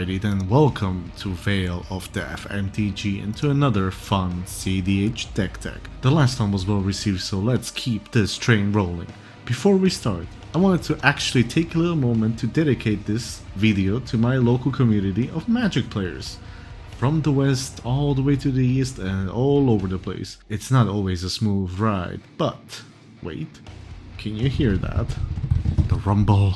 Alrighty then, welcome to Veil of Death MTG and to another fun cEDH deck tech. The last one was well received, so let's keep this train rolling. Before we start, I wanted to actually take a little moment to dedicate this video to my local community of Magic players. From the west all the way to the east and all over the place. It's not always a smooth ride, but wait, can you hear that? The rumble.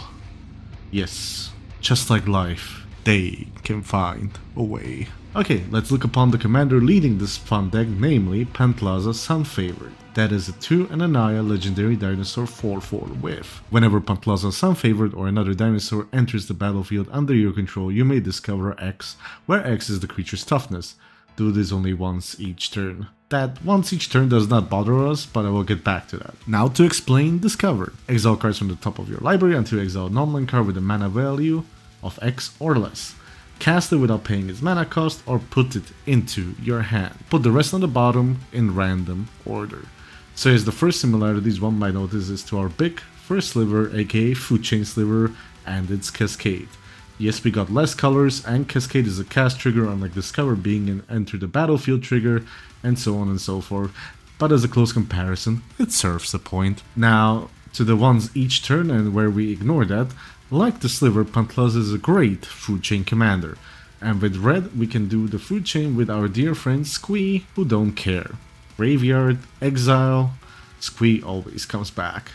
Yes, just like life. They can find a way. Okay, let's look upon the commander leading this fun deck, namely Pantlaza Sunfavored. That is a 2 and a Naya legendary dinosaur 4/4 with. Whenever Pantlaza Sunfavored or another dinosaur enters the battlefield under your control, you may discover X, where X is the creature's toughness. Do this only once each turn. That once each turn does not bother us, but I will get back to that. Now to explain Discover. Exile cards from the top of your library until you exile a non-land card with a mana value of X or less. Cast it without paying its mana cost or put it into your hand. Put the rest on the bottom in random order. So here's the first similarities one might notice is to our big first sliver, aka Food Chain Sliver, and its Cascade. Yes, we got less colors, and Cascade is a cast trigger unlike Discover being an enter the battlefield trigger, and so on and so forth. But as a close comparison, it serves the point. Now, to the ones each turn and where we ignore that, like the Sliver, Pantlaza is a great food chain commander, and with red we can do the food chain with our dear friend Squee, who don't care. Graveyard, exile, Squee always comes back.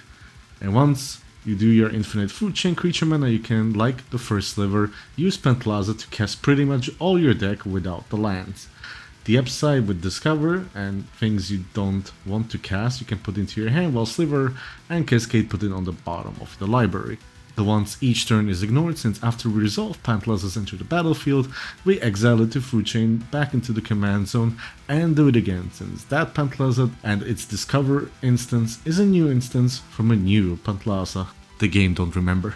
And once you do your infinite food chain creature mana, you can, like the first Sliver, use Pantlaza to cast pretty much all your deck without the lands. The upside with Discover and things you don't want to cast you can put into your hand, while Sliver and Cascade put it on the bottom of the library. The once each turn is ignored, since after we resolve Pantlaza's enter the battlefield, we exile it to food chain back into the command zone and do it again, since that Pantlaza and its Discover instance is a new instance from a new Pantlaza. The game don't remember,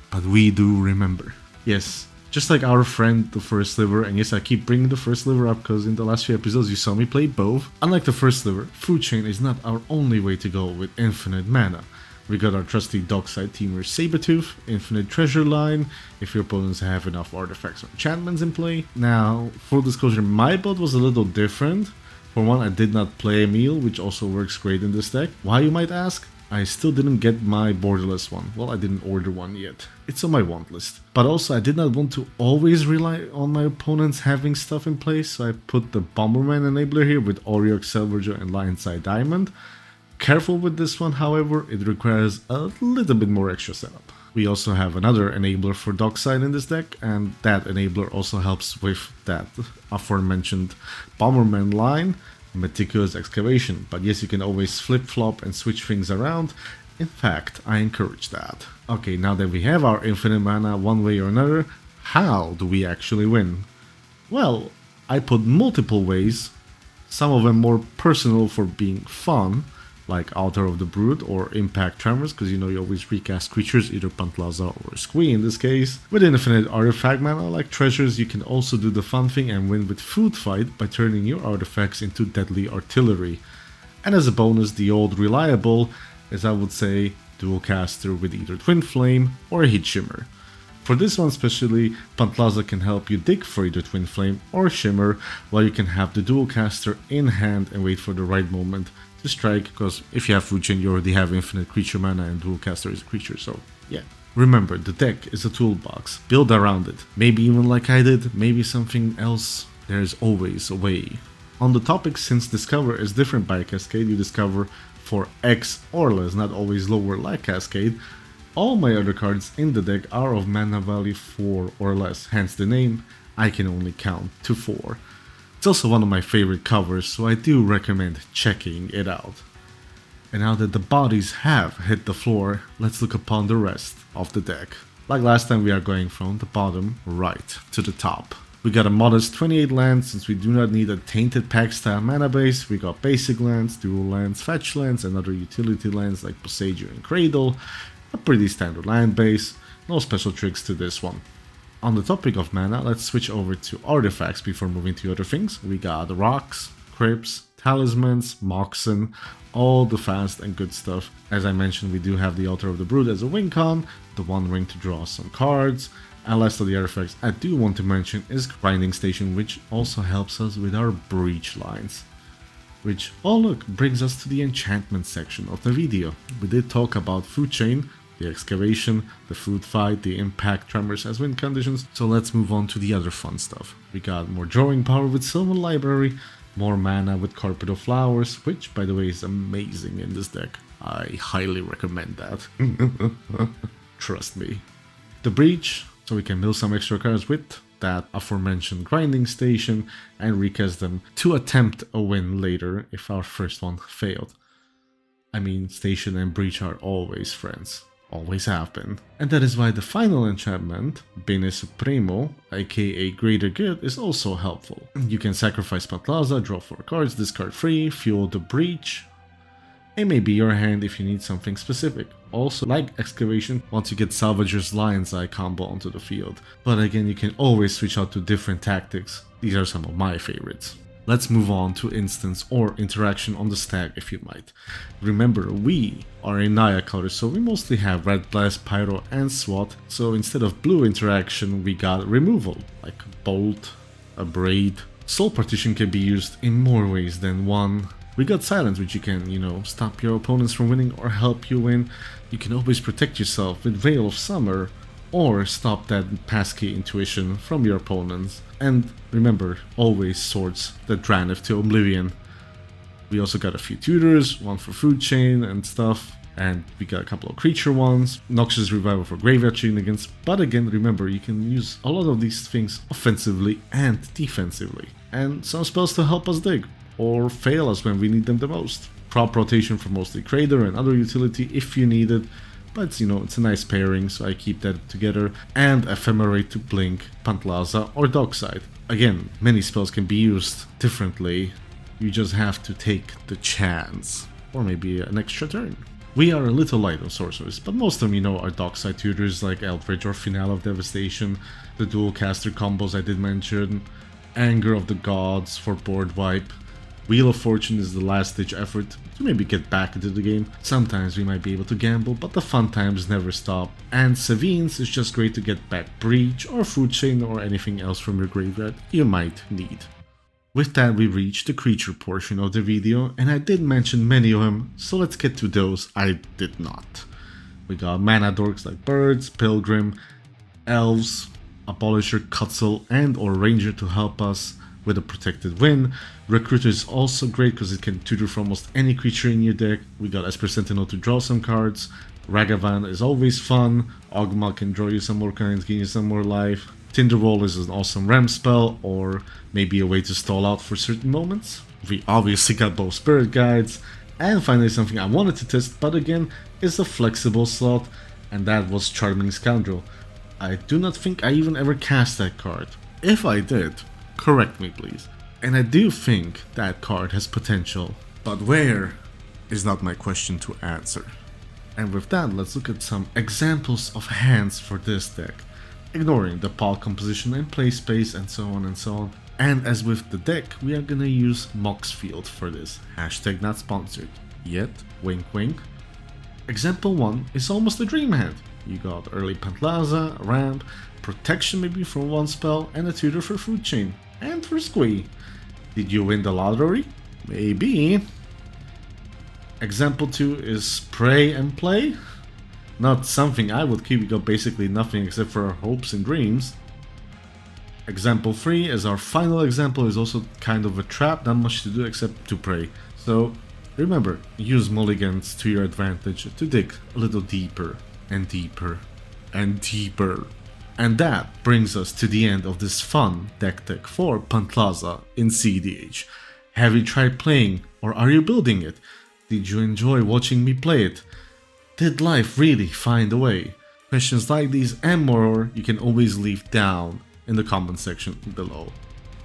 but we do remember. Yes, just like our friend the first Sliver, and yes, I keep bringing the first Sliver up because in the last few episodes you saw me play both. Unlike the first Sliver, food chain is not our only way to go with infinite mana. We got our trusty Dockside teamer Sabertooth, Infinite Treasure line, if your opponents have enough artifacts or enchantments in play. Now, full disclosure, my build was a little different. For one, I did not play Emil, which also works great in this deck. Why, you might ask? I still didn't get my borderless one. Well, I didn't order one yet. It's on my want list. But also, I did not want to always rely on my opponents having stuff in place, so I put the Bomberman enabler here with Oriok, Selvager, and Lionside Diamond. Careful with this one, however, it requires a little bit more extra setup. We also have another enabler for Dockside in this deck, and that enabler also helps with that aforementioned Bomberman line, Meticulous Excavation. But yes, you can always flip-flop and switch things around. In fact, I encourage that. Okay, now that we have our infinite mana one way or another, how do we actually win? Well, I put multiple ways, some of them more personal for being fun, like Altar of the Brood or Impact Tremors, because you know you always recast creatures, either Pantlaza or Squee in this case. With infinite artifact mana like treasures, you can also do the fun thing and win with Food Fight by turning your artifacts into deadly artillery. And as a bonus, the old reliable is, I would say, dual caster with either Twin Flame or Heat Shimmer. For this one especially, Pantlaza can help you dig for either Twin Flame or Shimmer, while you can have the dual caster in hand and wait for the right moment to strike, because if you have food chain you already have infinite creature mana and dual caster is a creature, so yeah. Remember, the deck is a toolbox, build around it, maybe even like I did, maybe something else, there's always a way. On the topic, since Discover is different by Cascade, you discover for X or less, not always lower like Cascade. All my other cards in the deck are of mana value 4 or less, hence the name, I can only count to 4. It's also one of my favorite covers, so I do recommend checking it out. And now that the bodies have hit the floor, let's look upon the rest of the deck. Like last time, we are going from the bottom right to the top. We got a modest 28 lands, since we do not need a Tainted Pack style mana base. We got basic lands, dual lands, fetch lands, and other utility lands like Boseiju and Cradle. A pretty standard land base, no special tricks to this one. On the topic of mana, let's switch over to artifacts before moving to other things. We got rocks, crypts, talismans, moxen, all the fast and good stuff. As I mentioned, we do have the Altar of the Brood as a win con, the one ring to draw some cards, And last of the artifacts I do want to mention is Grinding Station, which also helps us with our breach lines. Which, oh look, brings us to the enchantment section of the video. We did talk about Food Chain, the excavation, the food fight, the impact tremors as wind conditions, so let's move on to the other fun stuff. We got more drawing power with Sylvan Library, more mana with Carpet of Flowers, which by the way is amazing in this deck. I highly recommend that. Trust me. The breach, so we can mill some extra cards with that aforementioned Grinding Station and recast them to attempt a win later if our first one failed. I mean, Station and Breach are always friends. Always have been. And that is why the final enchantment, Bene Supremo, aka Greater Good, is also helpful. You can sacrifice Pantlaza, draw 4 cards, discard 3, fuel the Breach. It may be your hand if you need something specific. Also, like Excavation, once you get Salvager's Lion's Eye combo onto the field. But again, you can always switch out to different tactics. These are some of my favorites. Let's move on to instance or interaction on the stack if you might. Remember, we are a Naya color, so we mostly have Red Blast, Pyro and SWAT. So instead of blue interaction, we got removal, like Bolt, a Braid. Soul Partition can be used in more ways than one. We got Silence, which you can, stop your opponents from winning or help you win. You can always protect yourself with Veil of Summer or stop that passkey intuition from your opponents. And remember, always swords that Dranif to Oblivion. We also got a few tutors, one for Food Chain and stuff. And we got a couple of creature ones, Noxious Revival for Graveyard Shenanigans. But again, remember, you can use a lot of these things offensively and defensively. And some spells to help us dig, or fail us when we need them the most. Crop rotation for mostly Crater and other utility if you need it, but it's a nice pairing, so I keep that together. And Ephemerate to blink Pantlaza or Dockside. Again, many spells can be used differently, you just have to take the chance, or maybe an extra turn. We are a little light on sorcerers, but most of them are Dockside tutors like Eldritch or Finale of Devastation, the dual caster combos I did mention, Anger of the Gods for board wipe. Wheel of Fortune is the last ditch effort to maybe get back into the game. Sometimes we might be able to gamble, but the fun times never stop. And Savines is just great to get back Breach or Food Chain or anything else from your graveyard you might need. With that, we reached the creature portion of the video, and I did mention many of them, so let's get to those I did not. We got mana dorks like Birds, Pilgrim, Elves, Abolisher, Cutzel and or Ranger to help us with a protected win. Recruiter is also great because it can tutor for almost any creature in your deck. We got Esper Sentinel to draw some cards. Ragavan is always fun. Ogma can draw you some more cards, give you some more life. Tinderwall is an awesome ramp spell, or maybe a way to stall out for certain moments. We obviously got both Spirit Guides. And finally something I wanted to test, but again, is a flexible slot, and that was Charming Scoundrel. I do not think I even ever cast that card. If I did, correct me please. And I do think that card has potential, but where is not my question to answer. And with that, let's look at some examples of hands for this deck, ignoring the pile composition and play space and so on and so on. And as with the deck, we are gonna use Moxfield for this, hashtag not sponsored, yet wink wink. Example 1 is almost a dream hand. You got early Pantlaza, ramp, protection maybe from one spell, and a tutor for Food Chain, and for Squee. Did you win the lottery? Maybe. Example 2 is Pray and Play. Not something I would keep, you got basically nothing except for our hopes and dreams. Example 3 as our final example is also kind of a trap, not much to do except to pray. So remember, use mulligans to your advantage to dig a little deeper and deeper and deeper. And that brings us to the end of this fun deck tech for Pantlaza in cEDH. Have you tried playing, or are you building it? Did you enjoy watching me play it? Did life really find a way? Questions like these and more you can always leave down in the comment section below.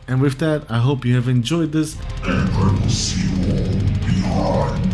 And with that, I hope you have enjoyed this, and I will see you all behind